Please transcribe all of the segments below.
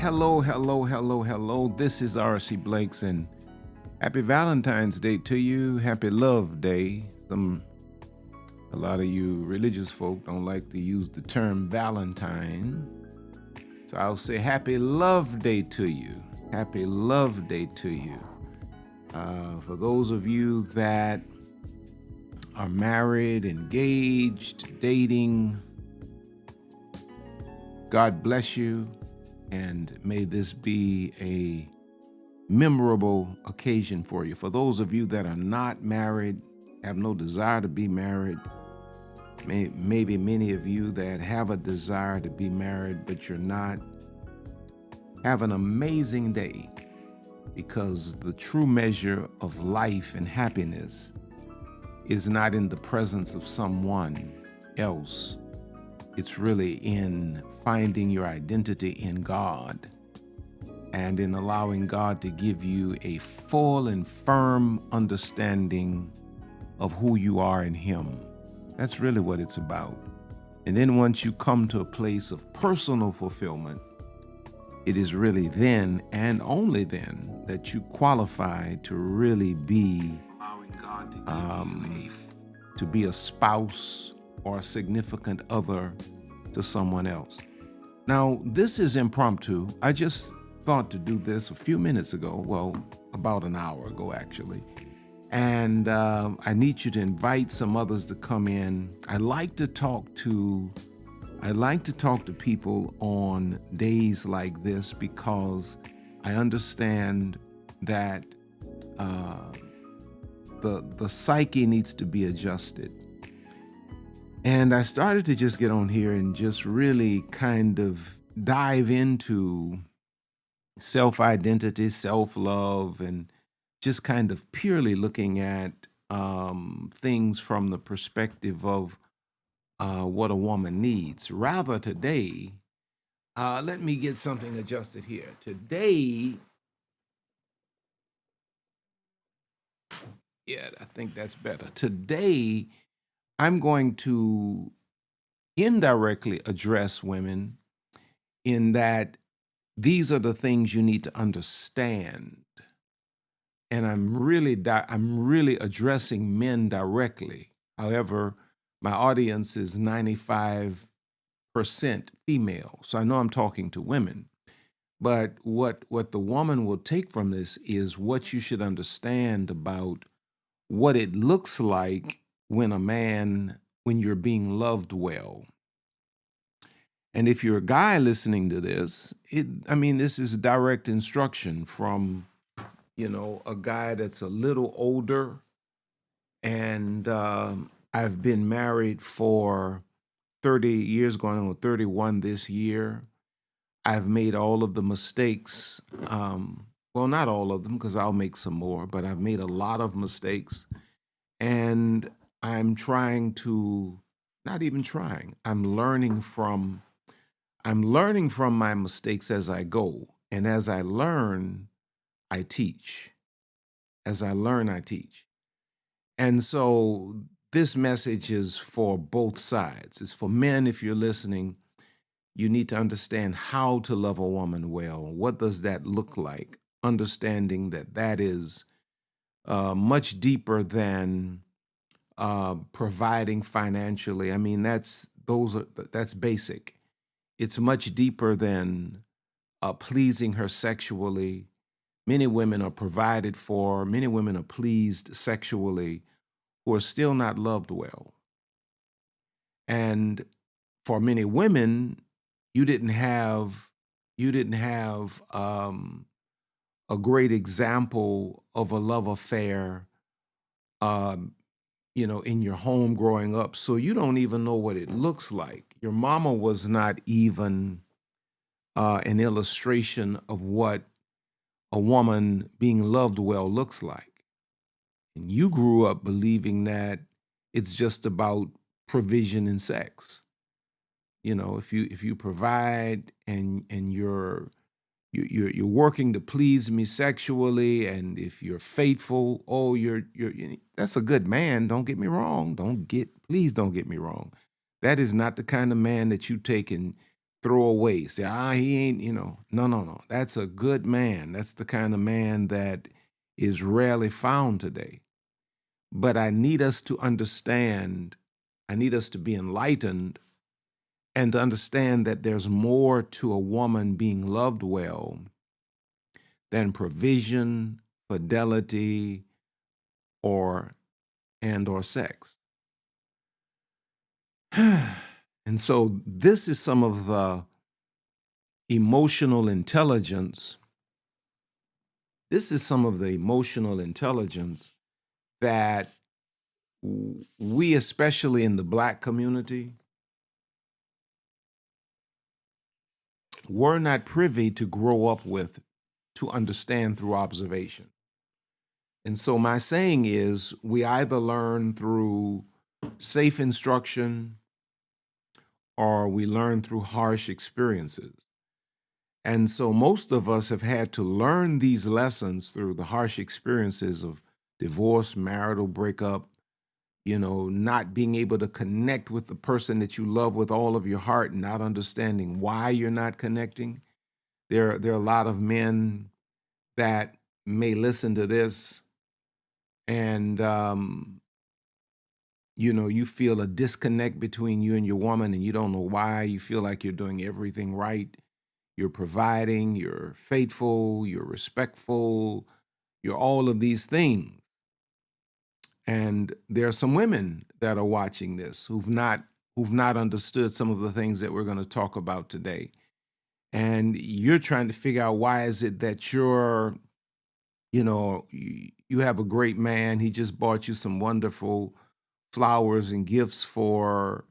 Hello, hello, hello, hello. This is R.C. Blakes, and happy Valentine's Day to you. Happy Love Day. A lot of you religious folk don't like to use the term Valentine, so I'll say Happy Love Day to you. Happy Love Day to you. For those of you that are married, engaged, dating, God bless you, and may this be a memorable occasion for you. For those of you that are not married, have no desire to be married, maybe many of you that have a desire to be married but you're not, have an amazing day, because the true measure of life and happiness is not in the presence of someone else. It's really in finding your identity in God and in allowing God to give you a full and firm understanding of who you are in Him. That's really what it's about. And then once you come to a place of personal fulfillment, it is really then and only then that you qualify to really be to be a spouse or a significant other to someone else. Now, this is impromptu. I just thought to do this a few minutes ago, well, about an hour ago, actually. And I need you to invite some others to come in. I like to talk to people on days like this because I understand that the psyche needs to be adjusted. And I started to just get on here and just really kind of dive into self-identity, self-love, and just kind of purely looking at things from the perspective of what a woman needs. Rather today, let me get something adjusted here. Today, yeah, I think that's better. Today, I'm going to indirectly address women in that these are the things you need to understand. And I'm really addressing men directly. However, my audience is 95% female, so I know I'm talking to women. But what the woman will take from this is what you should understand about what it looks like when you're being loved well. And if you're a guy listening to this, this is direct instruction from, a guy that's a little older. And I've been married for 30 years, going on 31 this year. I've made all of the mistakes. Well, not all of them, because I'll make some more, but I've made a lot of mistakes. And I'm learning from my mistakes as I go. And as I learn, I teach. As I learn, I teach. And so this message is for both sides. It's for men. If you're listening, you need to understand how to love a woman well. What does that look like? Understanding that is much deeper than providing financially. That's basic. It's much deeper than pleasing her sexually. Many women are provided for. Many women are pleased sexually who are still not loved well. And for many women, you didn't have a great example of a love affair, in your home growing up. So you don't even know what it looks like. Your mama was not even an illustration of what a woman being loved well looks like. And you grew up believing that it's just about provision and sex. If you provide and you're working to please me sexually, and if you're faithful, that's a good man. Don't get me wrong. Please don't get me wrong. That is not the kind of man that you take and throw away. Say, he ain't, No, no, no. That's a good man. That's the kind of man that is rarely found today. But I need us to understand, I need us to be enlightened and to understand that there's more to a woman being loved well than provision, fidelity, or sex. And so this is some of the emotional intelligence. This is some of the emotional intelligence that we, especially in the Black community, were not privy to grow up with, to understand through observation. And so my saying is, we either learn through safe instruction or we learn through harsh experiences. And so most of us have had to learn these lessons through the harsh experiences of divorce, marital breakup, not being able to connect with the person that you love with all of your heart, not understanding why you're not connecting. There are a lot of men that may listen to this and, you feel a disconnect between you and your woman and you don't know why. You feel like you're doing everything right. You're providing, you're faithful, you're respectful, you're all of these things. And there are some women that are watching this who've not understood some of the things that we're going to talk about today. And you're trying to figure out, why is it that you have a great man, he just bought you some wonderful flowers and gifts for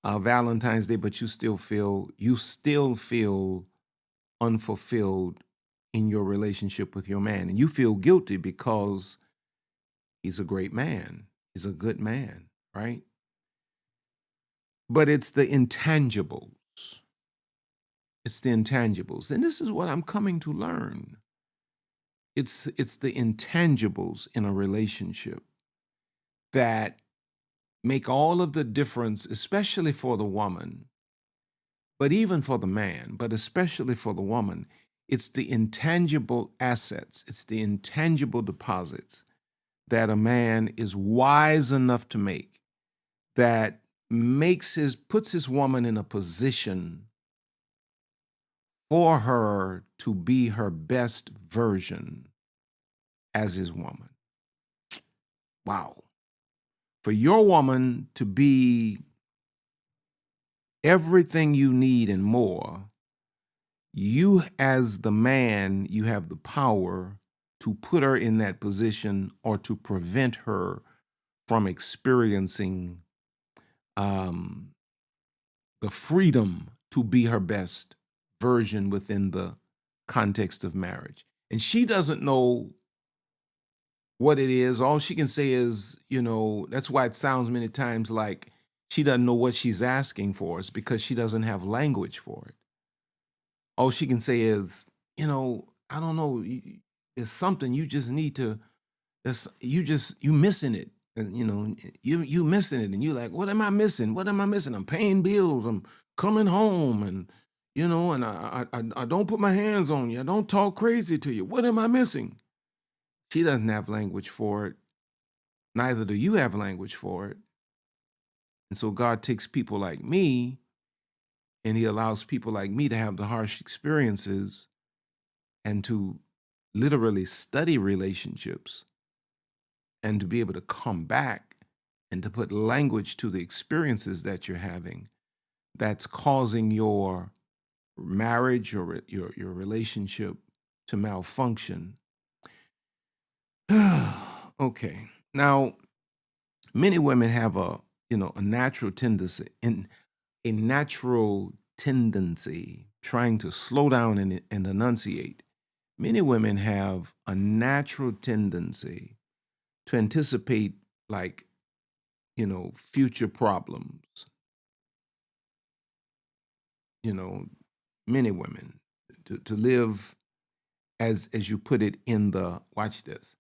Valentine's Day, but you still feel unfulfilled in your relationship with your man. And you feel guilty because he's a great man. He's a good man, right? But it's the intangibles. It's the intangibles. And this is what I'm coming to learn. It's the intangibles in a relationship that make all of the difference, especially for the woman, but even for the man, but especially for the woman. It's the intangible assets, it's the intangible deposits that a man is wise enough to make, that puts his woman in a position for her to be her best version as his woman. Wow. For your woman to be everything you need and more, you as the man, you have the power to put her in that position or to prevent her from experiencing the freedom to be her best version within the context of marriage. And she doesn't know what it is. All she can say is, that's why it sounds many times like she doesn't know what she's asking for. It's because she doesn't have language for it. All she can say is, I don't know, it's something you just need to, you missing it. And, you missing it. And you're like, what am I missing? What am I missing? I'm paying bills. I'm coming home. And, and I don't put my hands on you. I don't talk crazy to you. What am I missing? She doesn't have language for it. Neither do you have language for it. And so God takes people like me, and he allows people like me to have the harsh experiences and to literally study relationships and to be able to come back and to put language to the experiences that you're having that's causing your marriage or your relationship to malfunction. Okay. Now, many women have a natural tendency trying to slow down and enunciate. Many women have a natural tendency to anticipate, like, future problems. Many women to live, as you put it, in the, watch this,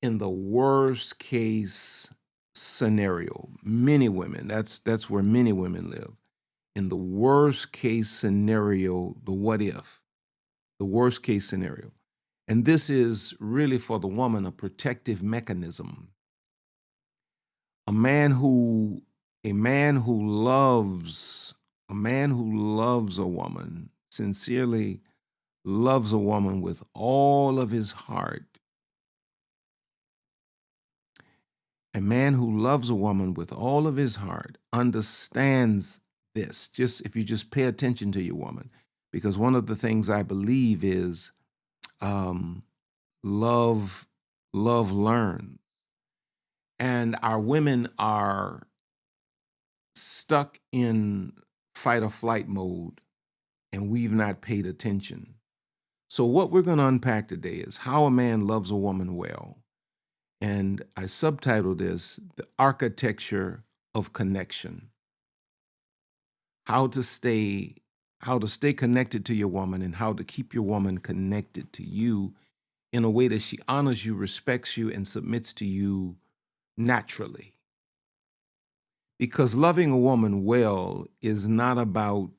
in the worst case scenario. Many women, that's where many women live, in the worst case scenario, the what if, the worst case scenario. And this is really for the woman a protective mechanism. A man who a man who loves a man who loves a woman, sincerely loves a woman with all of his heart. A man who loves a woman with all of his heart understands this. Just if you just pay attention to your woman, because one of the things I believe is um, love learns, and our women are stuck in fight or flight mode, and we've not paid attention. So what we're going to unpack today is how a man loves a woman well. And I subtitled this The Architecture of Connection. How to stay connected to your woman, and how to keep your woman connected to you in a way that she honors you, respects you, and submits to you naturally. Because loving a woman well is not about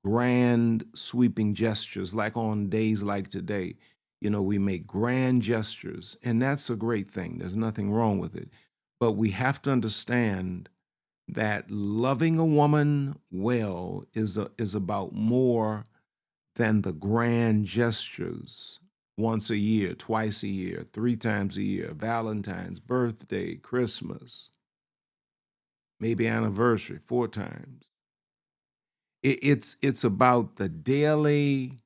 grand sweeping gestures like on days like today. You know, we make grand gestures, and that's a great thing. There's nothing wrong with it. But we have to understand that loving a woman well is about more than the grand gestures. Once a year, twice a year, 3 times a year, Valentine's, birthday, Christmas, maybe anniversary, 4 times. It's about the daily,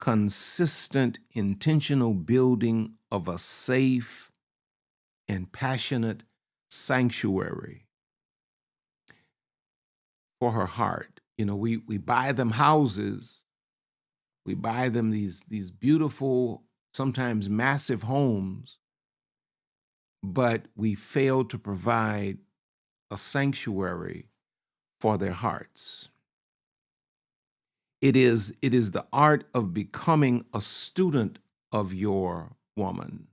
consistent, intentional building of a safe and passionate sanctuary for her heart. You know, we buy them houses, we buy them these beautiful, sometimes massive homes, but we fail to provide a sanctuary for their hearts. It is the art of becoming a student of your woman,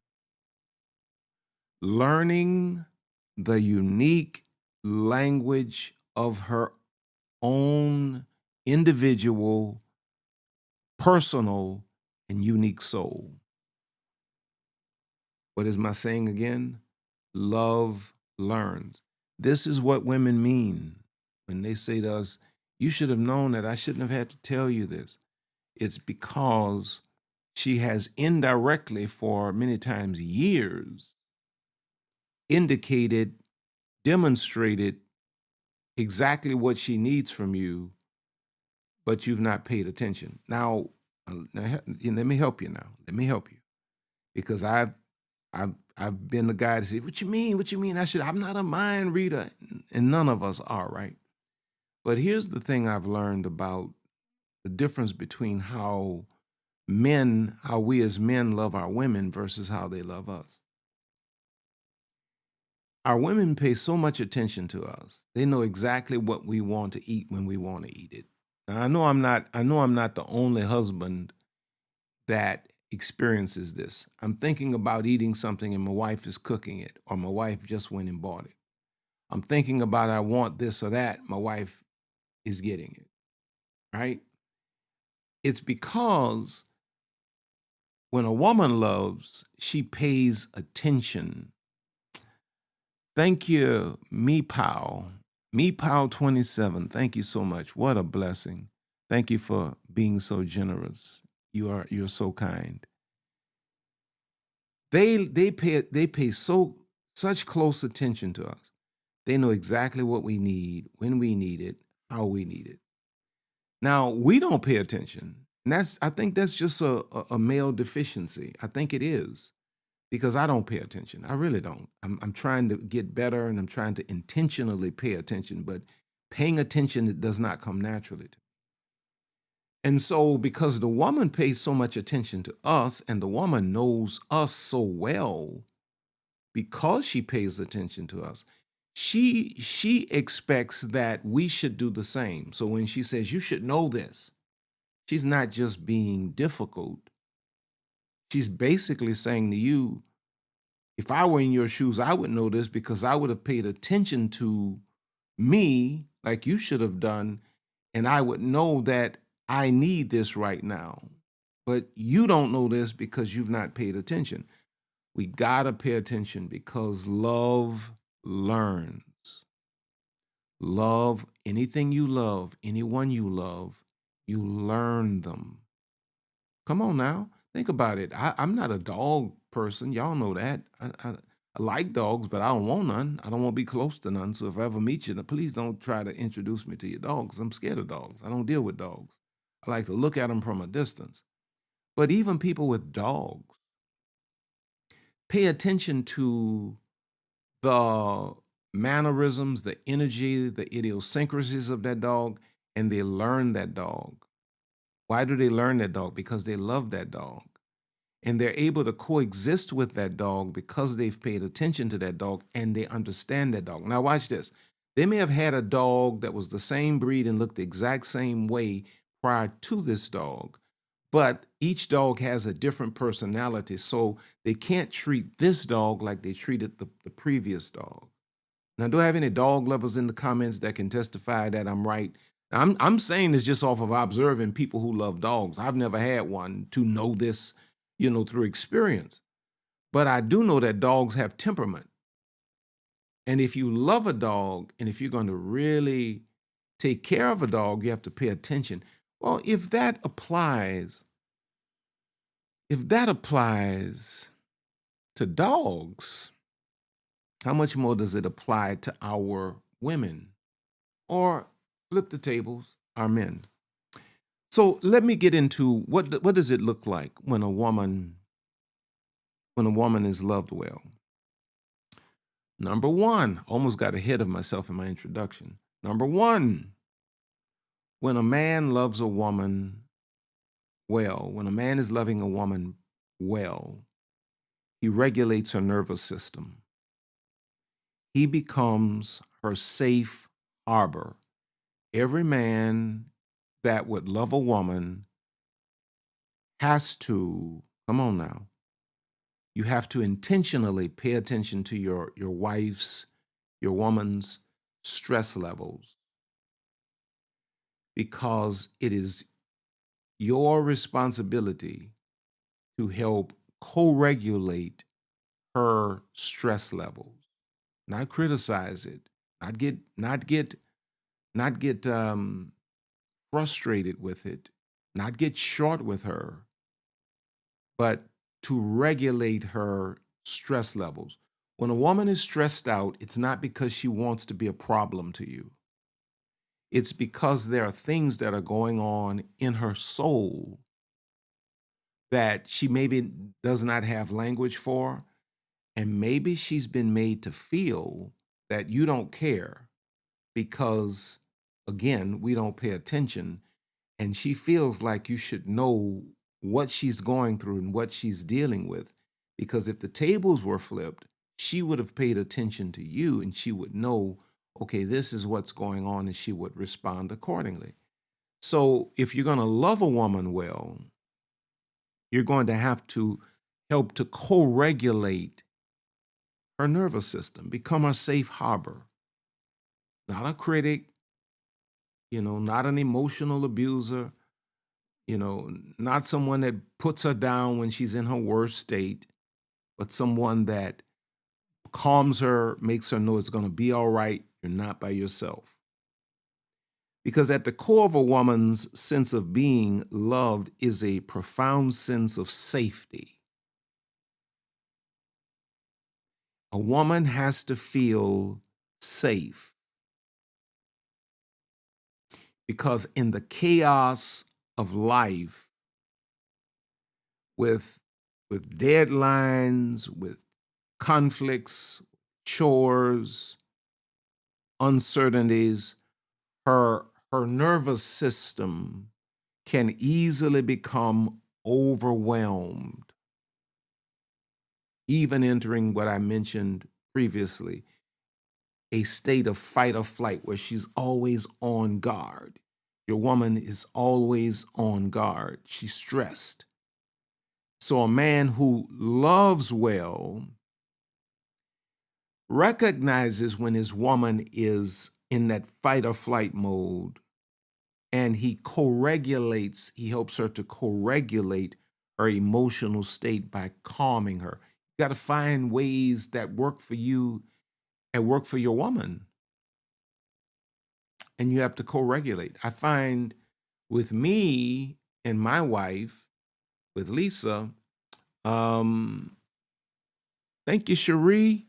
learning the unique language of her own individual, personal, and unique soul. What is my saying again? Love learns. This is what women mean when they say to us, "You should have known that. I shouldn't have had to tell you this." It's because she has indirectly, for many times years, indicated, demonstrated exactly what she needs from you, but you've not paid attention. Now, let me help you now. Let me help you, because I've been the guy to say, "What you mean? What you mean? I'm not a mind reader," and none of us are, right? But here's the thing I've learned about the difference between how we as men love our women versus how they love us. Our women pay so much attention to us. They know exactly what we want to eat when we want to eat it. Now, I know I'm not the only husband that experiences this. I'm thinking about eating something and my wife is cooking it, or my wife just went and bought it. I'm thinking about I want this or that, my wife is getting it, right? It's because when a woman loves, she pays attention. Thank you, Me Pow. Me Pow 27. Thank you so much. What a blessing. Thank you for being so generous. You're so kind. They pay such close attention to us. They know exactly what we need, when we need it, how we need it. Now, we don't pay attention. And I think that's just a male deficiency. I think it is, because I don't pay attention. I really don't. I'm trying to get better, and I'm trying to intentionally pay attention, but paying attention, it does not come naturally to me. And so, because the woman pays so much attention to us, and the woman knows us so well, because she pays attention to us, she expects that we should do the same. So when she says, "You should know this," she's not just being difficult. She's basically saying to you, if I were in your shoes, I would know this, because I would have paid attention to me like you should have done, and I would know that I need this right now. But you don't know this because you've not paid attention. We got to pay attention because love learns. Love, anything you love, anyone you learn them. Come on now. Think about it. I'm not a dog person. Y'all know that. I like dogs, but I don't want none. I don't want to be close to none. So if I ever meet you, please don't try to introduce me to your dogs. I'm scared of dogs. I don't deal with dogs. I like to look at them from a distance. But even people with dogs, pay attention to the mannerisms, the energy, the idiosyncrasies of that dog, and they learn that dog. Why do they learn that dog? Because they love that dog. And they're able to coexist with that dog because they've paid attention to that dog and they understand that dog. Now, watch this. They may have had a dog that was the same breed and looked the exact same way prior to this dog, but each dog has a different personality. So they can't treat this dog like they treated the previous dog. Now, do I have any dog lovers in the comments that can testify that I'm right? I'm saying this just off of observing people who love dogs. I've never had one to know this, through experience. But I do know that dogs have temperament. And if you love a dog and if you're going to really take care of a dog, you have to pay attention. Well, if that applies to dogs, how much more does it apply to our women? Or flip the tables, our men. So let me get into what does it look like when a woman is loved well. Number one, almost got ahead of myself in my introduction. Number one, when a man loves a woman well, when a man is loving a woman well, he regulates her nervous system. He becomes her safe harbor. Every man that would love a woman has to, come on now, you have to intentionally pay attention to your wife's, your woman's stress levels, because it is your responsibility to help co-regulate her stress levels, not criticize it, not get frustrated with it, not get short with her, but to regulate her stress levels. When a woman is stressed out, it's not because she wants to be a problem to you. It's because there are things that are going on in her soul that she maybe does not have language for. And maybe she's been made to feel that you don't care because, again, we don't pay attention. And she feels like you should know what she's going through and what she's dealing with. Because if the tables were flipped, she would have paid attention to you and she would know, okay, this is what's going on, and she would respond accordingly. So if you're going to love a woman well, you're going to have to help to co-regulate her nervous system, become a safe harbor, not a critic, not an emotional abuser, not someone that puts her down when she's in her worst state, but someone that calms her, makes her know it's going to be all right. You're not by yourself. Because at the core of a woman's sense of being loved is a profound sense of safety. A woman has to feel safe, because in the chaos of life, with deadlines, with conflicts, chores, uncertainties, her nervous system can easily become overwhelmed, even entering what I mentioned previously, a state of fight or flight where she's always on guard. Your woman is always on guard. She's stressed. So a man who loves well recognizes when his woman is in that fight or flight mode, and he co-regulates, he helps her to co-regulate her emotional state by calming her. You got to find ways that work for you and work for your woman, and you have to co-regulate. I find with me and my wife, with Lisa, um, thank you, Cherie.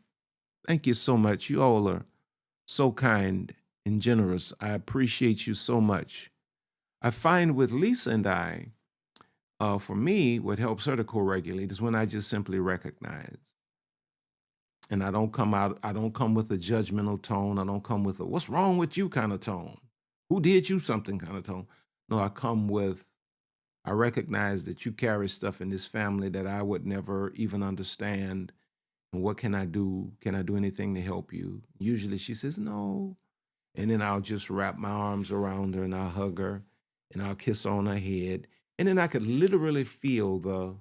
Thank you so much. You all are so kind and generous. I appreciate you so much. I find with Lisa and I, for me, what helps her to co-regulate is when I just simply recognize. And I don't come with a judgmental tone. I don't come with a what's wrong with you kind of tone. Who did you something kind of tone. No, I come with, I recognize that you carry stuff in this family that I would never even understand. And what can I do? Can I do anything to help you? Usually she says, no. And then I'll just wrap my arms around her and I'll hug her and I'll kiss on her head. And then I could literally feel the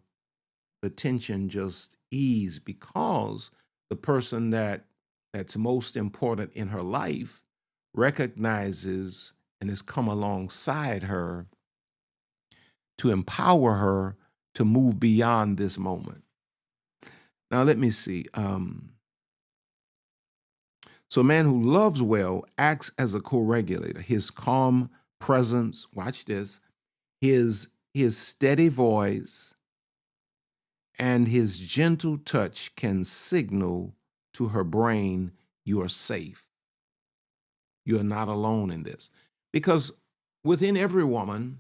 tension just ease because the person that's most important in her life recognizes and has come alongside her to empower her to move beyond this moment. Now let me see. So a man who loves well acts as a co-regulator. His calm presence, watch this, his steady voice and his gentle touch can signal to her brain you are safe. You are not alone in this. Because within every woman,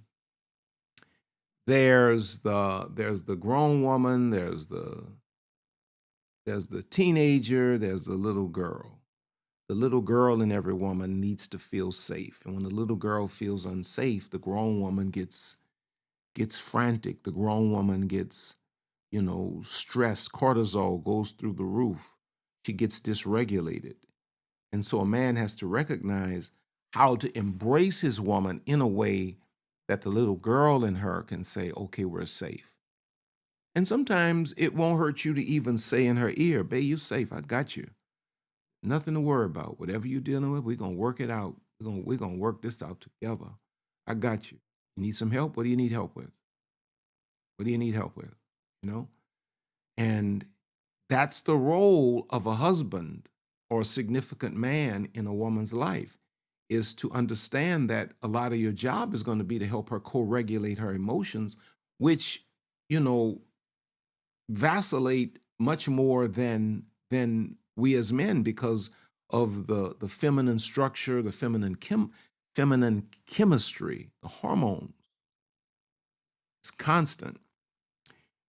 there's the grown woman, there's the teenager, there's the little girl. The little girl in every woman needs to feel safe. And when the little girl feels unsafe, the grown woman gets frantic. The grown woman gets, stressed. Cortisol goes through the roof. She gets dysregulated. And so a man has to recognize how to embrace his woman in a way that the little girl in her can say, okay, we're safe. And sometimes it won't hurt you to even say in her ear, babe, you safe. I got you. Nothing to worry about. Whatever you're dealing with, we're gonna work it out. We're gonna work this out together. I got you. You need some help? What do you need help with? What do you need help with? You know? And that's the role of a husband or a significant man in a woman's life, is to understand that a lot of your job is going to be to help her co-regulate her emotions, which, you know, vacillate much more than we as men because of the feminine structure, the feminine chemistry, the hormones. It's constant.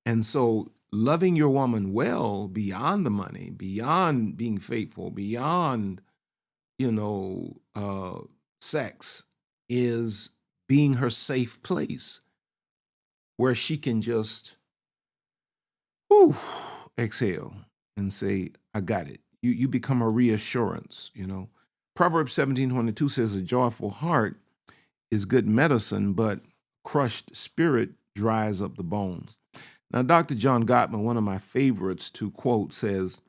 And so loving your woman well beyond the money, beyond being faithful, beyond, you know, sex, is being her safe place where she can just whew, exhale and say, I got it. You become a reassurance. Proverbs 17:22 says, a joyful heart is good medicine, but crushed spirit dries up the bones. Now, Dr. John Gottman, one of my favorites to quote, says,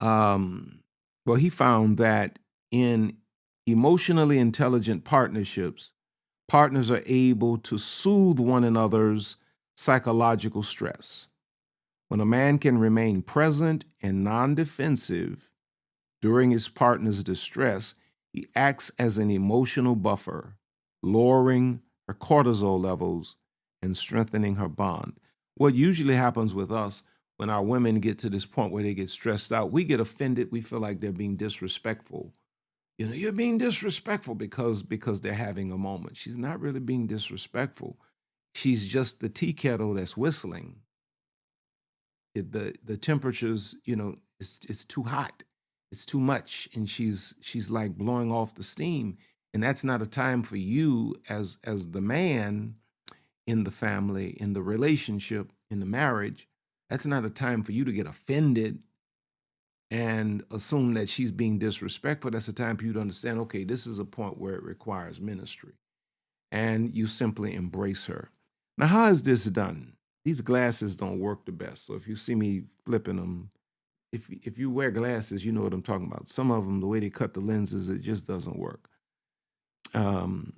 well, he found that in emotionally intelligent partnerships, partners are able to soothe one another's psychological stress. When a man can remain present and non defensive during his partner's distress, he acts as an emotional buffer, lowering her cortisol levels and strengthening her bond. What usually happens with us when our women get to this point where they get stressed out, we get offended. We feel like they're being disrespectful. You're being disrespectful because they're having a moment. She's not really being disrespectful. She's just the tea kettle that's whistling. The temperatures, it's too hot. It's too much, and she's like blowing off the steam. And that's not a time for you as the man in the family, in the relationship, in the marriage. That's not a time for you to get offended and assume that she's being disrespectful. That's a time for you to understand, okay, this is a point where it requires ministry. And you simply embrace her. Now, how is this done? These glasses don't work the best. So if you see me flipping them, if you wear glasses, you know what I'm talking about. Some of them, the way they cut the lenses, it just doesn't work. Um,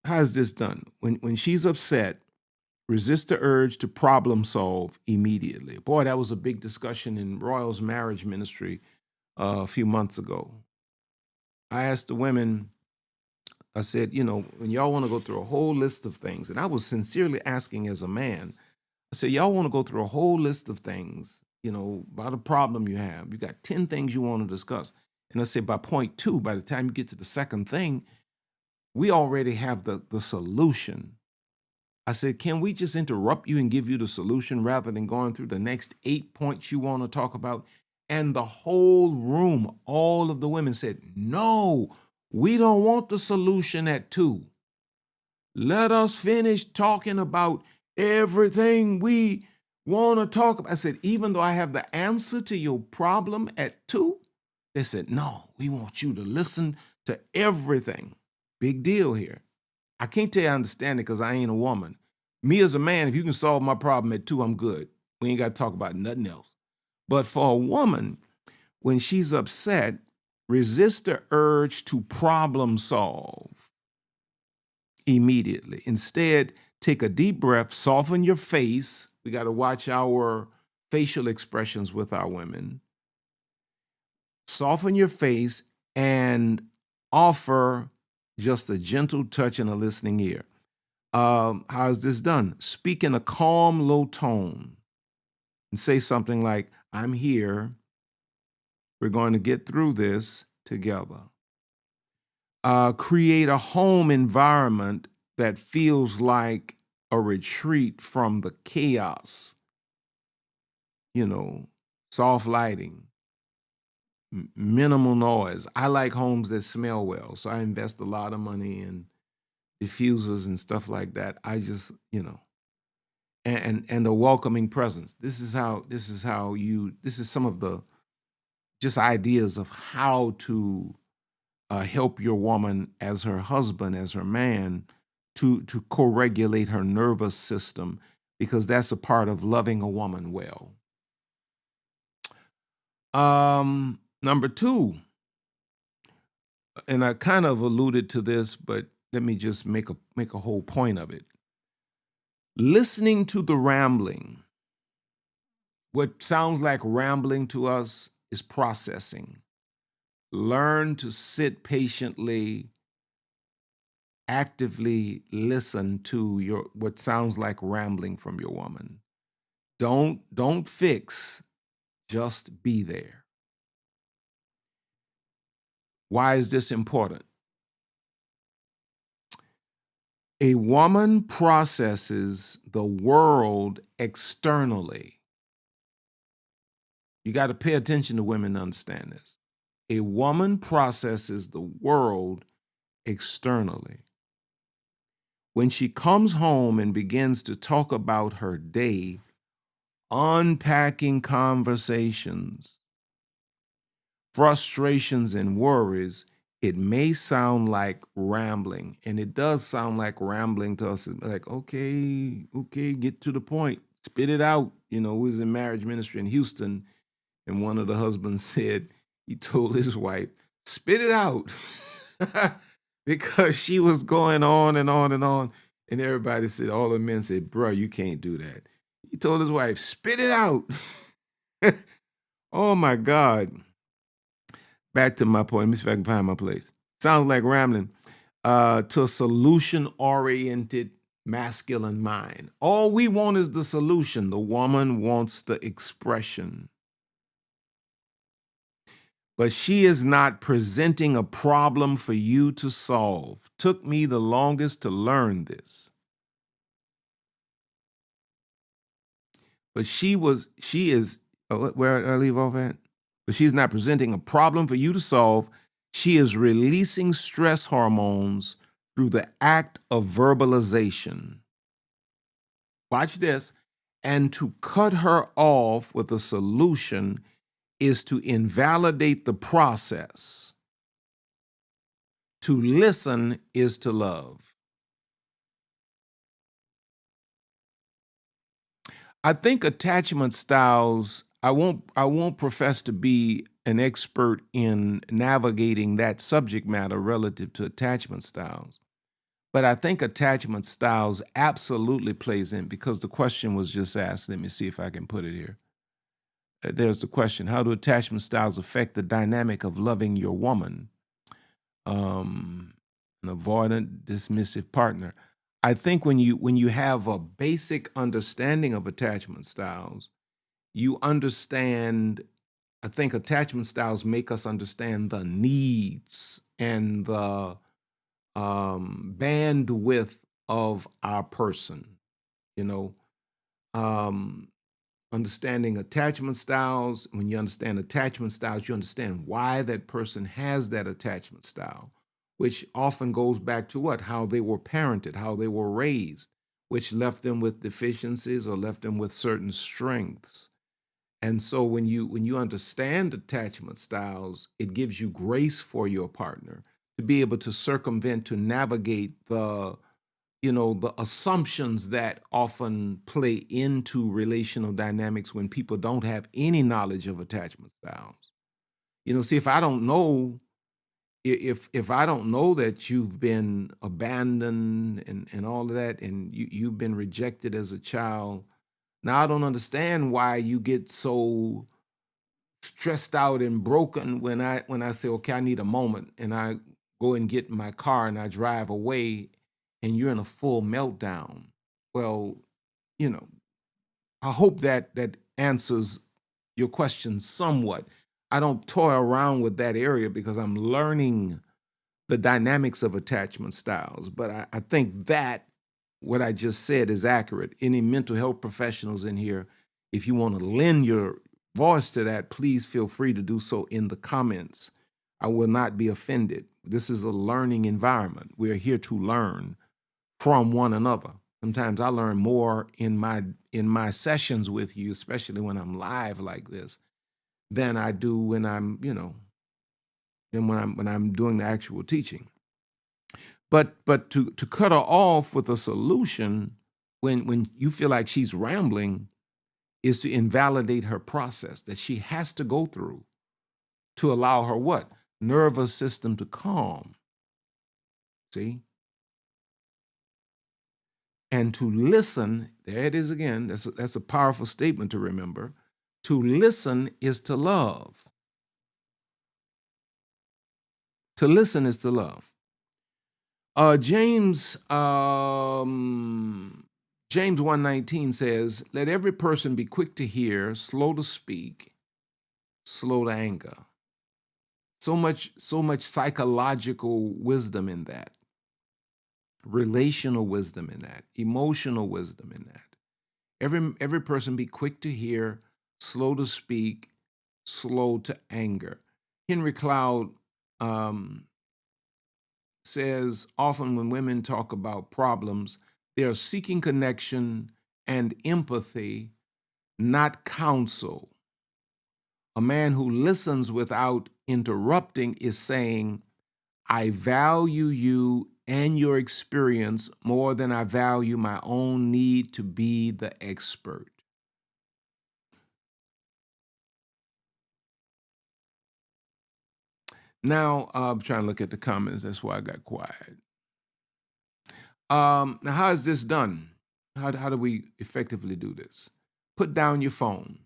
how is this done? When she's upset, resist the urge to problem solve immediately. Boy, that was a big discussion in Royal's marriage ministry a few months ago. I asked the women, I said, when y'all want to go through a whole list of things, and I was sincerely asking as a man, I said, y'all want to go through a whole list of things, about a problem you have. You got 10 things you want to discuss. And I said, by point two, by the time you get to the second thing, we already have the solution. I said, can we just interrupt you and give you the solution rather than going through the next 8 points you want to talk about? And the whole room, all of the women said, no, we don't want the solution at 2. Let us finish talking about everything we want to talk about. I said, even though I have the answer to your problem at 2, they said, no, we want you to listen to everything. Big deal here. I can't tell you I understand it because I ain't a woman. Me as a man, if you can solve my problem at 2, I'm good. We ain't got to talk about nothing else. But for a woman, when she's upset, resist the urge to problem solve immediately. Instead, take a deep breath, soften your face. We got to watch our facial expressions with our women. Soften your face and offer just a gentle touch and a listening ear. How is this done? Speak in a calm, low tone and say something like, I'm here. We're going to get through this together. Create a home environment that feels like a retreat from the chaos. Soft lighting, minimal noise. I like homes that smell well, so I invest a lot of money in diffusers and stuff like that. I just, and a welcoming presence. This is some of the just ideas of how to help your woman as her husband, as her man, to co-regulate her nervous system, because that's a part of loving a woman well. Number 2, and I kind of alluded to this, but let me just make a whole point of it. Listening to the rambling. What sounds like rambling to us is processing. Learn to sit patiently, actively listen to what sounds like rambling from your woman. Don't fix, just be there. Why is this important? A woman processes the world externally. You got to pay attention to women to understand this. A woman processes the world externally. When she comes home and begins to talk about her day, unpacking conversations, frustrations, and worries, it may sound like rambling. And it does sound like rambling to us. Like, okay, get to the point. Spit it out. We was in marriage ministry in Houston, and one of the husbands said, he told his wife, spit it out. Because she was going on and on and on. And everybody said, all the men said, bro, you can't do that. He told his wife, spit it out. Oh my God. Back to my point. Let me see if I can find my place. Sounds like rambling. To a solution-oriented masculine mind. All we want is the solution. The woman wants the expression. But she is not presenting a problem for you to solve. Took me the longest to learn this. But she is, where did I leave off at? But she's not presenting a problem for you to solve. She is releasing stress hormones through the act of verbalization. Watch this. And to cut her off with a solution is to invalidate the process. To listen is to love. I think attachment styles I won't profess to be an expert in navigating that subject matter relative to attachment styles. But I think attachment styles absolutely plays in because the question was just asked. Let me see if I can put it here. There's the question: how do attachment styles affect the dynamic of loving your woman? An avoidant, dismissive partner. I think when you have a basic understanding of attachment styles, you understand. I think attachment styles make us understand the needs and the bandwidth of our person. You know, um, understanding attachment styles. When you understand attachment styles, you understand why that person has that attachment style, which often goes back to what? How they were parented, how they were raised, which left them with deficiencies or left them with certain strengths. And so when you understand attachment styles, it gives you grace for your partner to be able to circumvent, to navigate the assumptions that often play into relational dynamics when people don't have any knowledge of attachment styles. See, if I don't know if I don't know that you've been abandoned and all of that, and you've been rejected as a child, now I don't understand why you get so stressed out and broken when I say, okay, I need a moment, and I go and get in my car and I drive away, and you're in a full meltdown. Well, you know, I hope that answers your question somewhat. I don't toy around with that area because I'm learning the dynamics of attachment styles. But I think that what I just said is accurate. Any mental health professionals in here, if you want to lend your voice to that, please feel free to do so in the comments. I will not be offended. This is a learning environment. We're here to learn from one another. Sometimes I learn more in my sessions with you, especially when I'm live like this, than I do when I'm doing the actual teaching. But to cut her off with a solution when you feel like she's rambling is to invalidate her process that she has to go through to allow her what? Nervous system to calm. See? And to listen, there it is again. That's a powerful statement to remember. To listen is to love. To listen is to love. James 1:19 says, "Let every person be quick to hear, slow to speak, slow to anger." So much psychological wisdom in that, relational wisdom in that, emotional wisdom in that. Every person be quick to hear, slow to speak, slow to anger. Henry Cloud um, says often when women talk about problems, they are seeking connection and empathy, not counsel. A man who listens without interrupting is saying, I value you and your experience more than I value my own need to be the expert. Now, I'm trying to look at the comments. That's why I got quiet. Now, how is this done? How do we effectively do this? Put down your phone,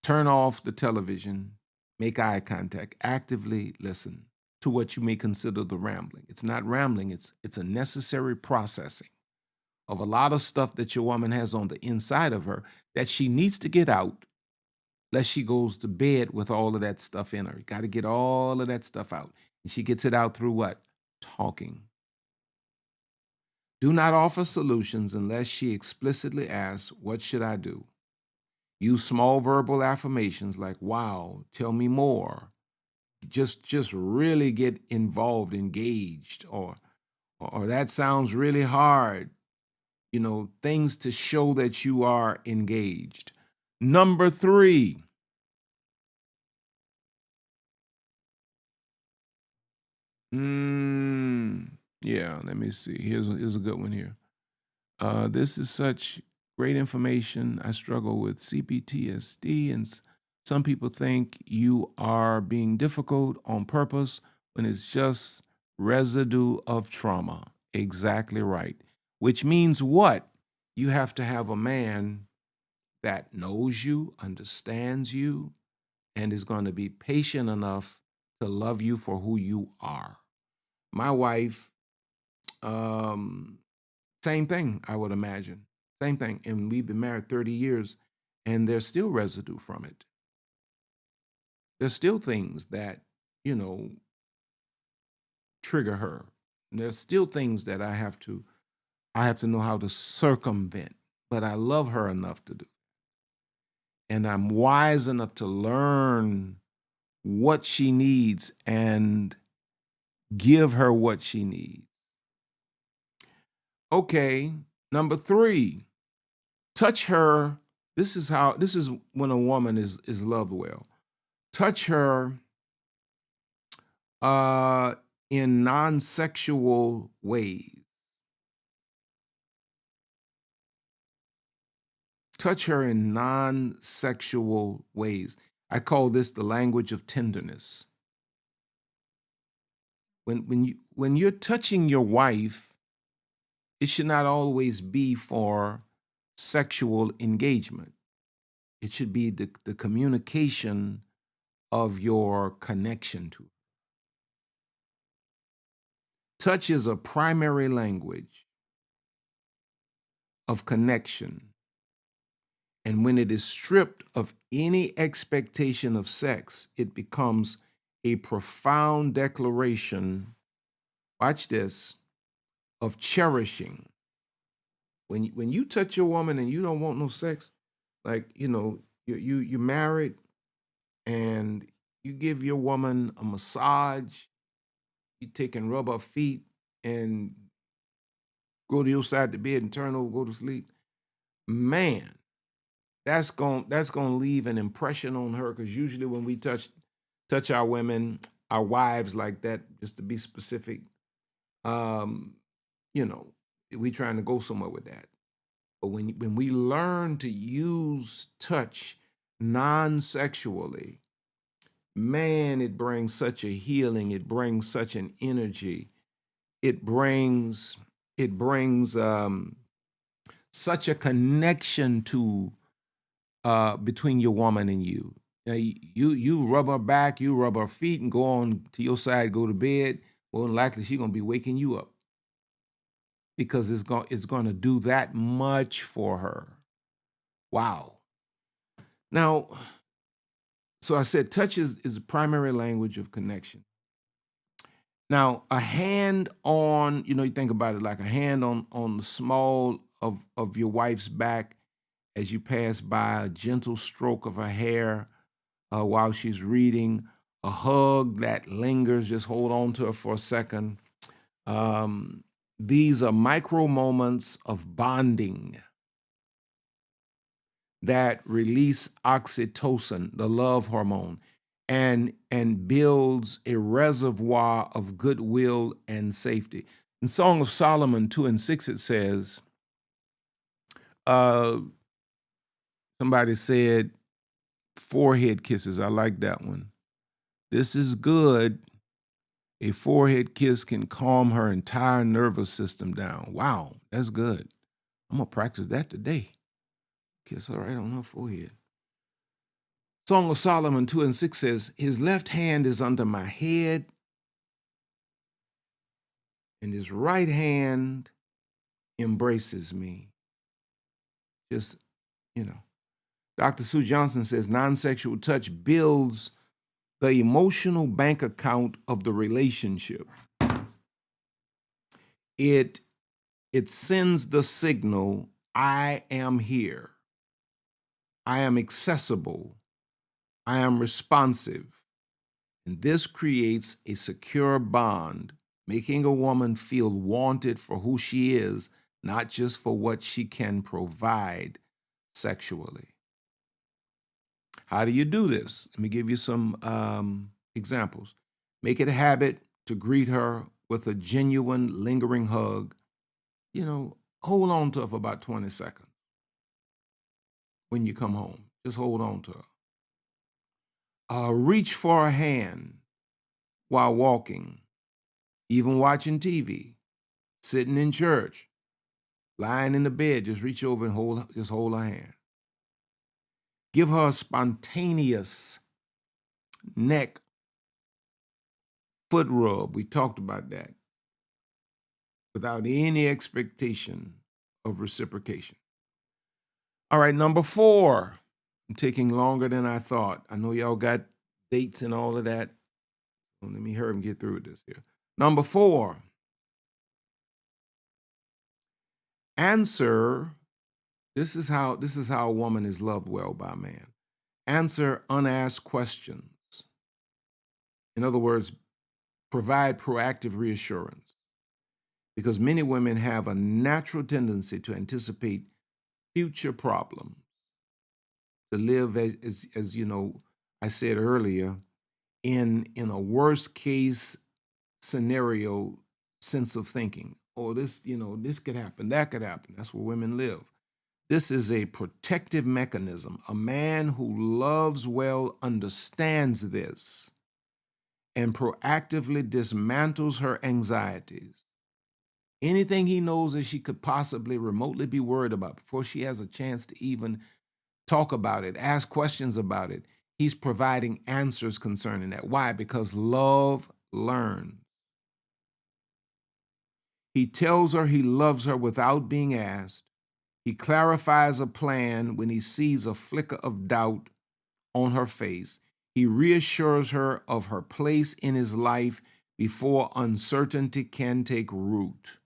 turn off the television, make eye contact, actively listen to what you may consider the rambling. It's not rambling, it's a necessary processing of a lot of stuff that your woman has on the inside of her that she needs to get out lest she goes to bed with all of that stuff in her. You got to get all of that stuff out. And she gets it out through what? Talking. Do not offer solutions unless she explicitly asks, what should I do? Use small verbal affirmations like, wow, tell me more. Just really get involved, engaged, or that sounds really hard. Things to show that you are engaged. Number 3, yeah, let me see. Here's a good one here. This is such Great information. I struggle with CPTSD, and some people think you are being difficult on purpose when it's just residue of trauma. Exactly right. Which means what? You have to have a man that knows you, understands you, and is going to be patient enough to love you for who you are. My wife, um, same thing, I would imagine. Same thing. And we've been married 30 years, and there's still residue from it. There's still things that, you know, trigger her. And there's still things that I have to know how to circumvent. But I love her enough to do. And I'm wise enough to learn what she needs and give her what she needs. Okay, number 3, touch her. This is when a woman is loved well. Touch her uh in non-sexual ways. Touch her in non-sexual ways. I call this the language of tenderness. When you're touching your wife, it should not always be for sexual engagement. It should be the communication of your connection to her. Touch is a primary language of connection. And when it is stripped of any expectation of sex, it becomes a profound declaration, watch this, of cherishing. When you touch your woman and you don't want no sex, like, you're married and you give your woman a massage, you take and rub her feet and go to your side of the bed and turn over, go to sleep. Man, that's going to leave an impression on her, because usually when we touch our women, our wives like that, just to be specific, um, you know, we trying to go somewhere with that. But when we learn to use touch non-sexually, man, it brings such a healing. It brings such an energy. It brings such a connection to between your woman and you. Now, you rub her back, you rub her feet, and go on to your side, go to bed. Well, likely she's gonna be waking you up, because it's going to do that much for her. Wow. Now, so I said touch is a primary language of connection. Now, a hand on, you think about it like a hand on the small of your wife's back as you pass by, a gentle stroke of her hair while she's reading, a hug that lingers, just hold on to her for a second. Um, these are micro moments of bonding that release oxytocin, the love hormone, and builds a reservoir of goodwill and safety. In Song of Solomon 2:6, it says, uh, somebody said, forehead kisses. I like that one. This is good. A forehead kiss can calm her entire nervous system down. Wow, that's good. I'm going to practice that today. Kiss her right on her forehead. Song of Solomon 2:6 says, his left hand is under my head, and his right hand embraces me. Just, you know. Dr. Sue Johnson says, non-sexual touch builds the emotional bank account of the relationship. It sends the signal, I am here. I am accessible. I am responsive. And this creates a secure bond, making a woman feel wanted for who she is, not just for what she can provide sexually. How do you do this? Let me give you some examples. Make it a habit to greet her with a genuine, lingering hug. Hold on to her for about 20 seconds. when you come home. Just hold on to her. Reach for a hand while walking, even watching TV, sitting in church, lying in the bed. Just reach over and hold her hand. Give her a spontaneous neck foot rub. We talked about that. Without any expectation of reciprocation. All right, number 4. I'm taking longer than I thought. I know y'all got dates and all of that. Well, let me hurry and get through this here. Number 4, answer. This is how a woman is loved well by a man. Answer unasked questions. In other words, provide proactive reassurance. Because many women have a natural tendency to anticipate future problems, to live as you know, I said earlier, in a worst case scenario sense of thinking. Oh, this, this could happen, that could happen. That's where women live. This is a protective mechanism. A man who loves well understands this and proactively dismantles her anxieties. Anything he knows that she could possibly remotely be worried about before she has a chance to even talk about it, ask questions about it, he's providing answers concerning that. Why? Because love learns. He tells her he loves her without being asked. He clarifies a plan when he sees a flicker of doubt on her face. He reassures her of her place in his life before uncertainty can take root.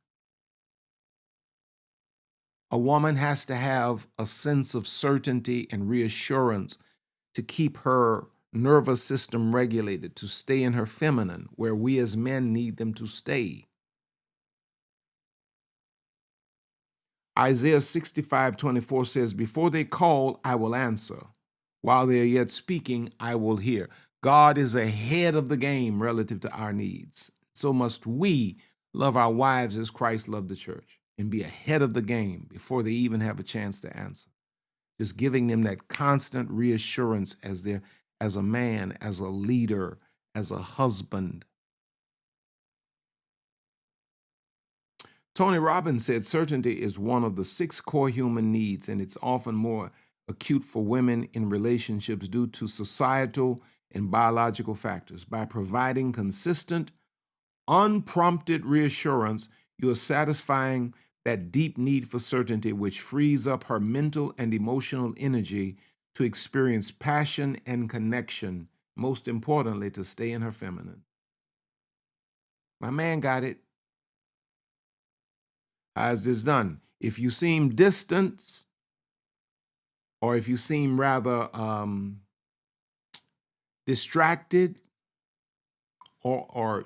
A woman has to have a sense of certainty and reassurance to keep her nervous system regulated, to stay in her feminine, where we as men need them to stay. Isaiah 65:24 says, "Before they call, I will answer. While they are yet speaking, I will hear." God is ahead of the game relative to our needs. So must we love our wives as Christ loved the church and be ahead of the game before they even have a chance to answer. Just giving them that constant reassurance as a man, as a leader, as a husband. Tony Robbins said certainty is one of the 6 core human needs, and it's often more acute for women in relationships due to societal and biological factors. By providing consistent, unprompted reassurance, you are satisfying that deep need for certainty, which frees up her mental and emotional energy to experience passion and connection, most importantly, to stay in her feminine. My man got it. How is this done? If you seem distant, or if you seem rather distracted, or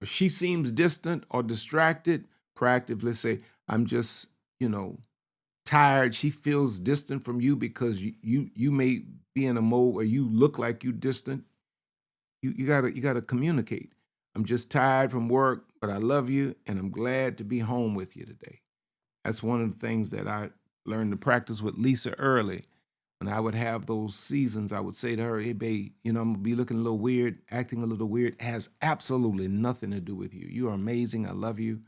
she seems distant or distracted, proactively say, I'm just, tired. She feels distant from you because you may be in a mode where you look like you distant. You gotta communicate. I'm just tired from work, but I love you and I'm glad to be home with you today. That's one of the things that I learned to practice with Lisa early. When I would have those seasons, I would say to her, "Hey, babe, I'm gonna be looking a little weird, acting a little weird. It has absolutely nothing to do with you. You are amazing. I love you.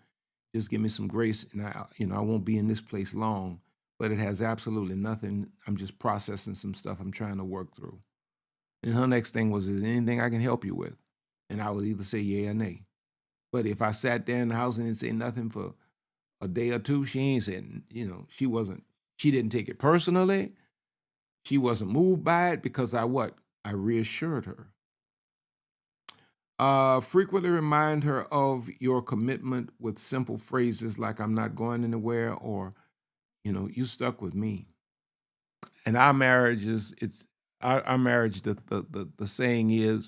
Just give me some grace, and I won't be in this place long. But it has absolutely nothing. I'm just processing some stuff I'm trying to work through." And her next thing was, "Is there anything I can help you with?" And I would either say yay or nay. But if I sat there in the house and didn't say nothing for a day or two, she ain't said, she didn't take it personally. She wasn't moved by it because I what? I reassured her. Frequently remind her of your commitment with simple phrases like "I'm not going anywhere" or "You stuck with me." And our marriage is it's our marriage. The saying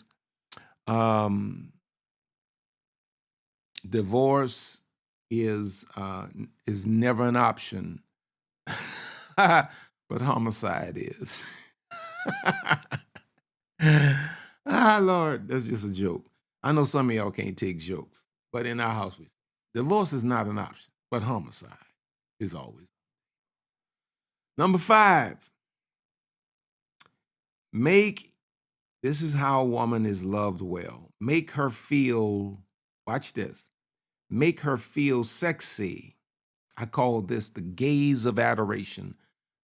um, divorce is never an option, but homicide is. Lord, that's just a joke. I know some of y'all can't take jokes, but in our house, divorce is not an option, but homicide is always. Number 5, this is how a woman is loved well. Make her feel, watch this, make her feel sexy. I call this the gaze of adoration,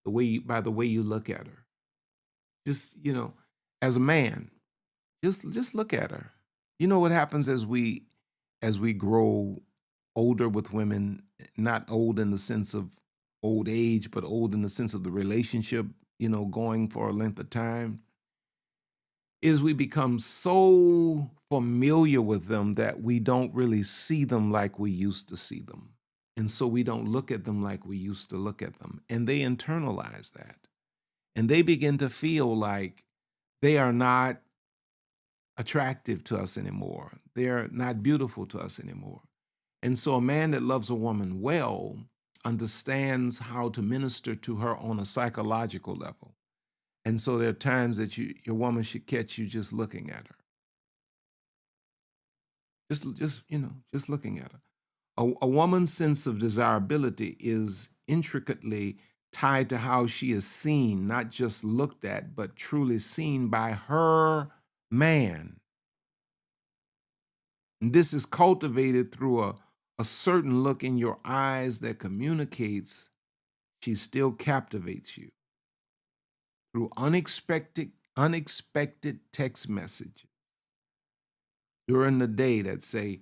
by the way you look at her. Just, as a man, just look at her. You know what happens as we grow older with women, not old in the sense of old age, but old in the sense of the relationship, going for a length of time, is we become so familiar with them that we don't really see them like we used to see them. And so we don't look at them like we used to look at them. And they internalize that. And they begin to feel like they are not attractive to us anymore. They're not beautiful to us anymore. And so a man that loves a woman well understands how to minister to her on a psychological level. And so there are times that your woman should catch you just looking at her. Just looking at her. A woman's sense of desirability is intricately tied to how she is seen, not just looked at, but truly seen by her man. And this is cultivated through a certain look in your eyes that communicates she still captivates you, through unexpected text messages during the day that say,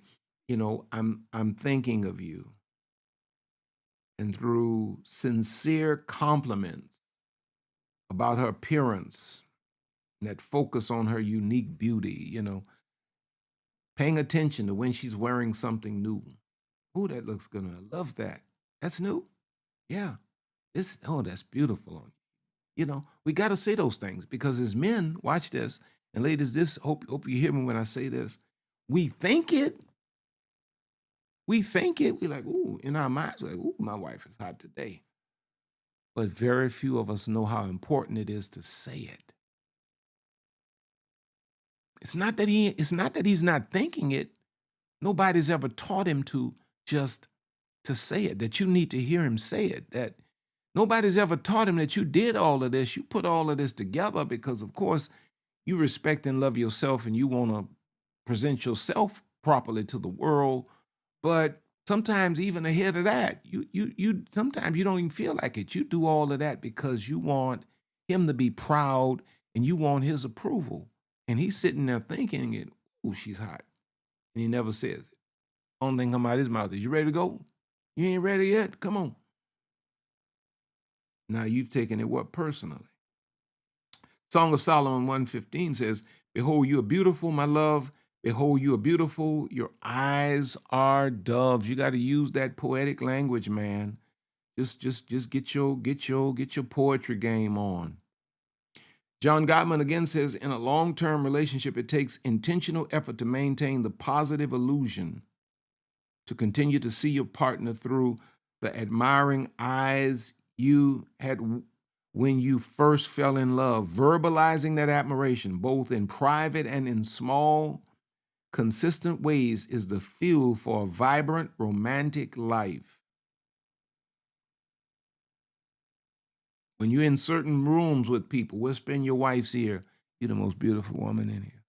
I'm thinking of you, and through sincere compliments about her appearance that focus on her unique beauty, paying attention to when she's wearing something new. Oh, that looks good. I love that. That's new. Yeah. That's beautiful on you. We got to say those things because as men, watch this, and ladies, hope you hear me when I say this. We think it. We think it. We're like, ooh, in our minds, we're like, ooh, my wife is hot today. But very few of us know how important it is to say it. It's not that he's not thinking it. Nobody's ever taught him to say it, that you need to hear him say it, that nobody's ever taught him that you did all of this. You put all of this together because, of course, you respect and love yourself and you want to present yourself properly to the world. But sometimes even ahead of that, you sometimes you don't even feel like it. You do all of that because you want him to be proud and you want his approval. And he's sitting there thinking it, oh, she's hot. And he never says it. Only thing come out of his mouth is, you ready to go? You ain't ready yet? Come on. Now you've taken it what personally? Song of Solomon 115 says, behold, you are beautiful, my love. Behold, you are beautiful. Your eyes are doves. You got to use that poetic language, man. Just get your poetry game on. John Gottman again says, in a long-term relationship, it takes intentional effort to maintain the positive illusion, to continue to see your partner through the admiring eyes you had when you first fell in love, verbalizing that admiration, both in private and in small, consistent ways, is the fuel for a vibrant, romantic life. When you're in certain rooms with people, whisper in your wife's ear, you're the most beautiful woman in here.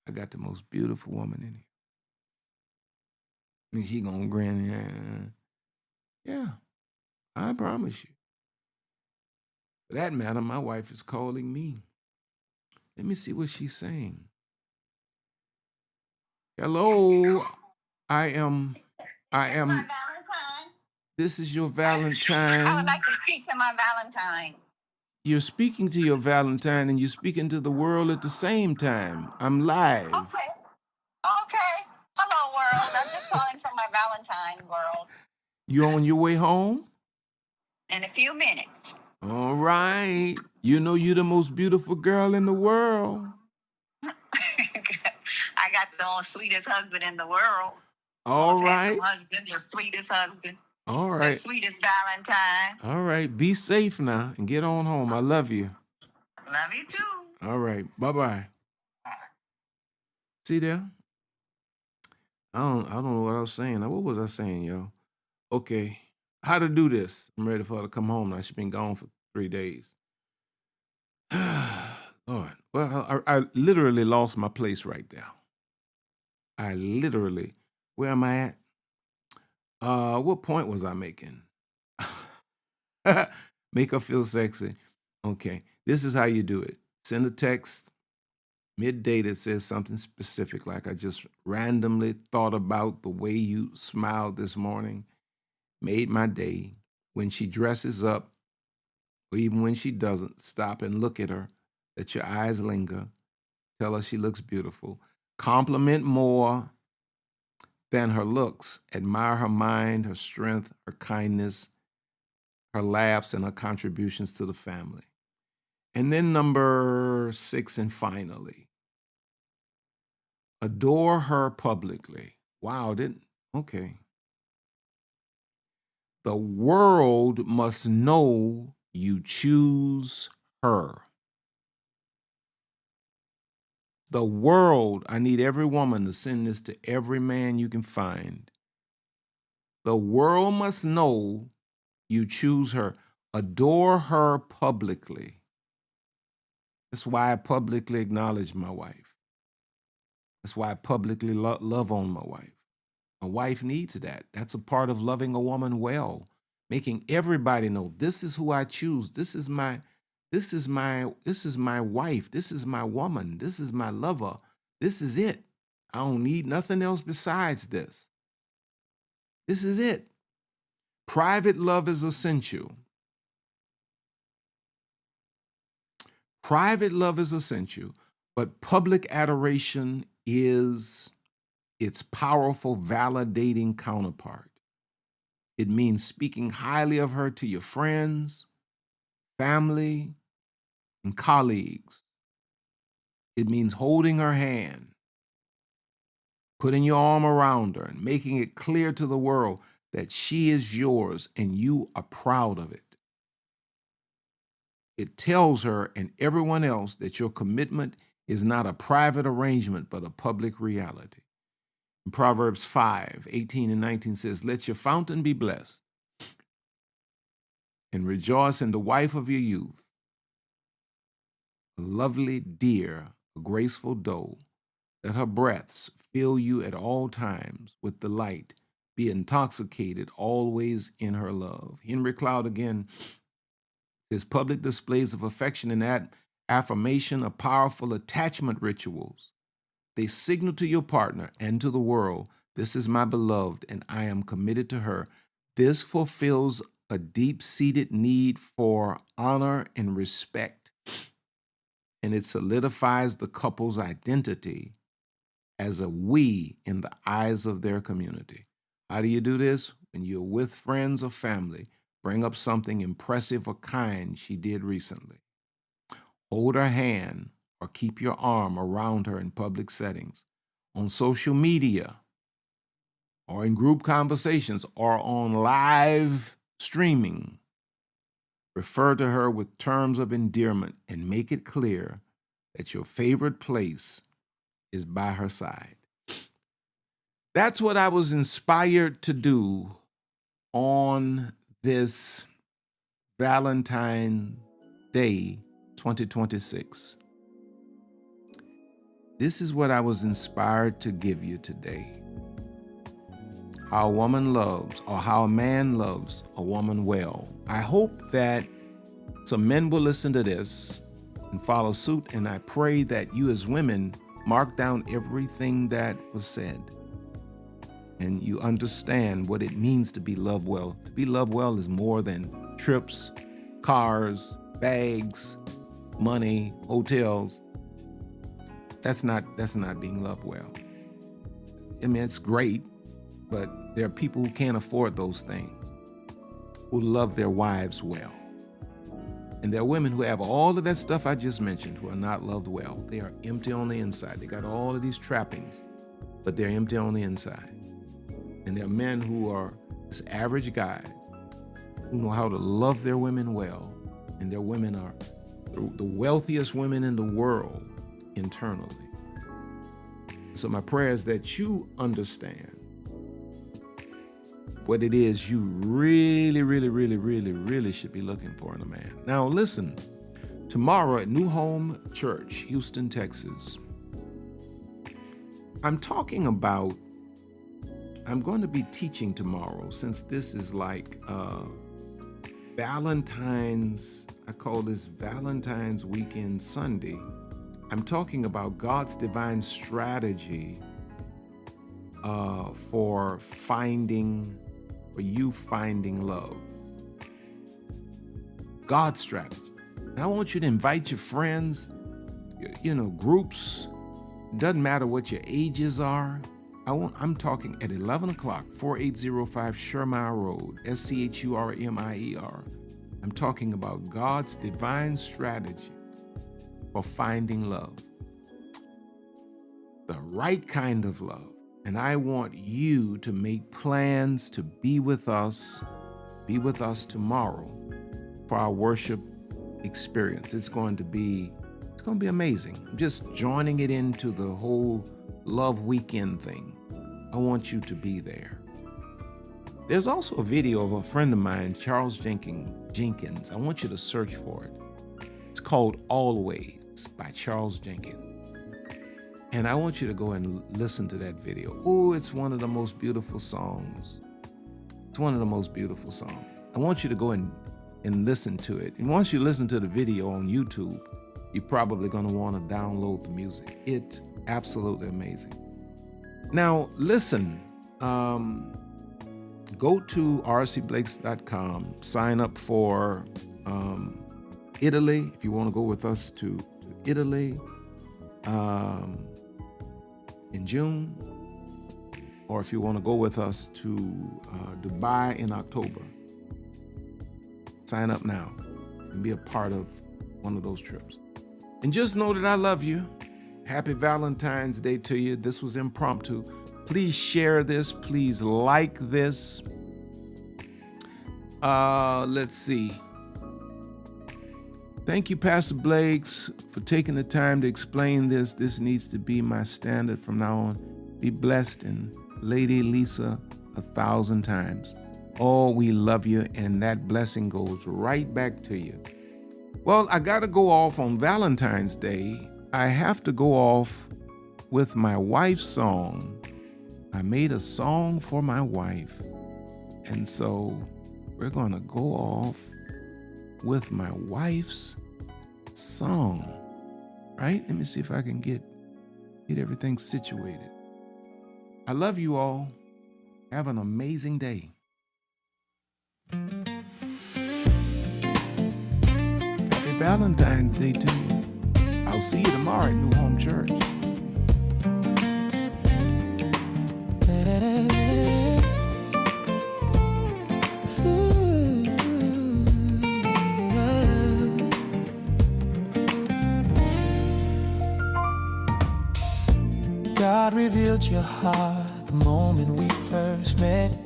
I got the most beautiful woman in here. And she gonna grin. Yeah, I promise you. For that matter, my wife is calling me. Let me see what she's saying. Hello, I am. This is your Valentine. I would like to speak to my Valentine. You're speaking to your Valentine and you're speaking to the world at the same time. I'm live. Okay. Hello, world. I'm just calling from my Valentine world. You on your way home? In a few minutes. All right. You know you're the most beautiful girl in the world. I got the most sweetest husband in the world. All most right. Husband, the sweetest husband. All right. The sweetest Valentine. All right. Be safe now and get on home. I love you. Love you too. All right. Bye-bye. See there? I don't know what I was saying. What was I saying, y'all? Okay. how to do this. I'm ready for her to come home now. She's been gone for 3 days. Lord. Well, I literally lost my place right there. I literally, where am I at? What point was I making? Make her feel sexy. Okay. This is how you do it. Send a text midday that says something specific, like I just randomly thought about the way you smiled this morning, made my day. When she dresses up, or even when she doesn't, stop and look at her. Let your eyes linger. Tell her she looks beautiful. Compliment more than her looks. Admire her mind, her strength, her kindness, her laughs, and her contributions to the family. And then number 6, and finally, adore her publicly. Wow, okay. The world must know you choose her. The world, I need every woman to send this to every man you can find. The world must know you choose her. Adore her publicly. That's why I publicly acknowledge my wife. That's why I publicly love on my wife. A wife needs that. That's a part of loving a woman well, making everybody know this is who I choose. This is my wife. This is my woman. This is my lover. This is it. I don't need nothing else besides this. This is it. Private love is essential. Private love is essential, but public adoration is its powerful, validating counterpart. It means speaking highly of her to your friends, family, and colleagues. It means holding her hand, putting your arm around her, and making it clear to the world that she is yours and you are proud of it. It tells her and everyone else that your commitment is not a private arrangement, but a public reality. In Proverbs 5:18-19 says, let your fountain be blessed and rejoice in the wife of your youth, a lovely deer, a graceful doe. Let her breaths fill you at all times with delight. Be intoxicated always in her love. Henry Cloud again says, public displays of affection and affirmation are powerful attachment rituals. They signal to your partner and to the world, this is my beloved and I am committed to her. This fulfills a deep-seated need for honor and respect, and it solidifies the couple's identity as a we in the eyes of their community. How do you do this? When you're with friends or family, bring up something impressive or kind she did recently. Hold her hand or keep your arm around her in public settings, on social media, or in group conversations, or on live streaming. Refer to her with terms of endearment and make it clear that your favorite place is by her side. That's what I was inspired to do on this Valentine Day 2026. This is what I was inspired to give you today. How a woman loves, or how a man loves a woman well. I hope that some men will listen to this and follow suit, and I pray that you as women mark down everything that was said and you understand what it means to be loved well. To be loved well is more than trips, cars, bags, money, hotels. That's not being loved well. I mean, it's great, but there are people who can't afford those things, who love their wives well. And there are women who have all of that stuff I just mentioned who are not loved well. They are empty on the inside. They got all of these trappings, but they're empty on the inside. And there are men who are just average guys who know how to love their women well, and their women are the wealthiest women in the world internally. So my prayer is that you understand what it is you really, really, really, really, really should be looking for in a man. Now, listen, tomorrow at New Home Church, Houston, Texas, I'm going to be teaching tomorrow, since this is like Valentine's, I call this Valentine's Weekend Sunday. I'm talking about God's divine strategy for you finding love. God's strategy. And I want you to invite your friends, groups. Doesn't matter what your ages are. I'm talking at 11 o'clock, 4805 Shermire Road, Schurmier. I'm talking about God's divine strategy for finding love. The right kind of love. And I want you to make plans to be with us tomorrow for our worship experience. It's going to be amazing. I'm just joining it into the whole Love Weekend thing. I want you to be there. There's also a video of a friend of mine, Charles Jenkins. I want you to search for it. It's called Always by Charles Jenkins. And I want you to go and listen to that video. Oh, it's one of the most beautiful songs. It's one of the most beautiful songs. I want you to go and listen to it. And once you listen to the video on YouTube, you're probably going to want to download the music. It's absolutely amazing. Now, listen, go to rcblakes.com, sign up for Italy, if you want to go with us to Italy in June, or if you want to go with us to Dubai in October. Sign up now and be a part of one of those trips. And just know that I love you. Happy Valentine's Day to you. This was impromptu. Please share this. Please like this. Let's see. Thank you, Pastor Blakes, for taking the time to explain this. This needs to be my standard from now on. Be blessed, and Lady Lisa 1,000 times. Oh, we love you, and that blessing goes right back to you. Well, I got to go off on Valentine's Day. I have to go off with my wife's song. I made a song for my wife. And so we're going to go off with my wife's song. Right? Let me see if I can get everything situated. I love you all. Have an amazing day. Happy Valentine's Day to you. I'll see you tomorrow at New Home Church. God revealed your heart the moment we first met.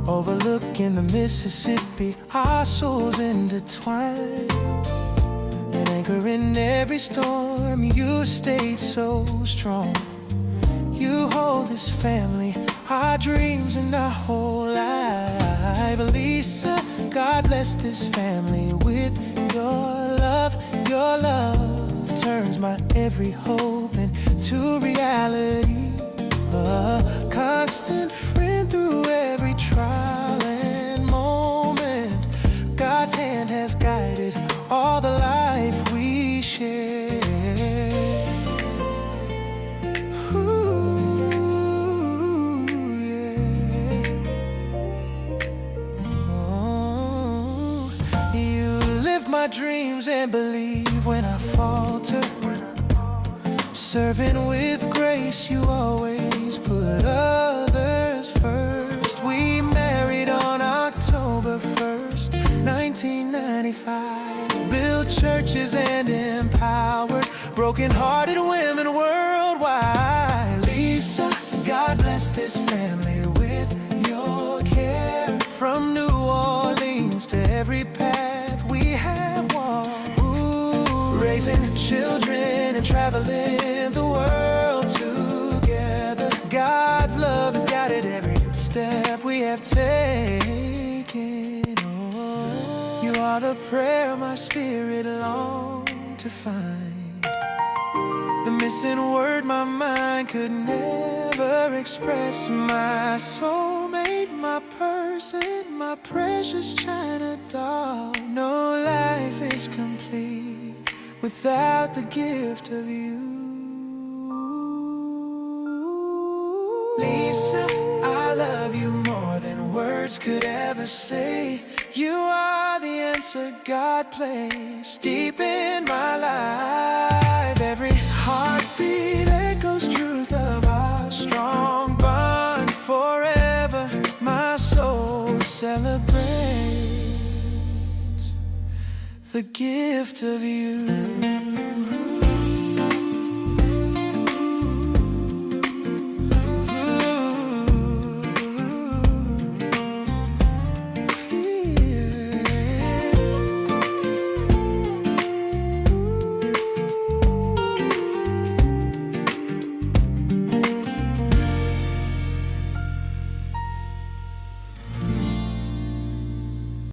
Overlooking the Mississippi, our souls intertwined. An anchor in every storm, you stayed so strong. You hold this family, our dreams and our whole life. Lisa, God bless this family with your love. Your love turns my every hope into reality. A constant friend through every trial and moment. God's hand has guided all the life we share. Ooh, yeah. Oh, you lift my dreams and believe when I falter. Serving with grace, you always put others first. We married on October 1st, 1995. Built churches and empowered broken-hearted women worldwide. Lisa, God bless this family with your care. From New Orleans to every path we have walked. Ooh, raising children and traveling the world together. God's love has guided every step we have taken. Oh, you are the prayer my spirit longed to find, the missing word my mind could never express. My soulmate, my person, my precious China doll. No life is complete without the gift of you. Lisa, I love you more than words could ever say. You are the answer God placed deep in my life. Every heartbeat echoes truth of our strong bond. Forever my soul celebrates the gift of you.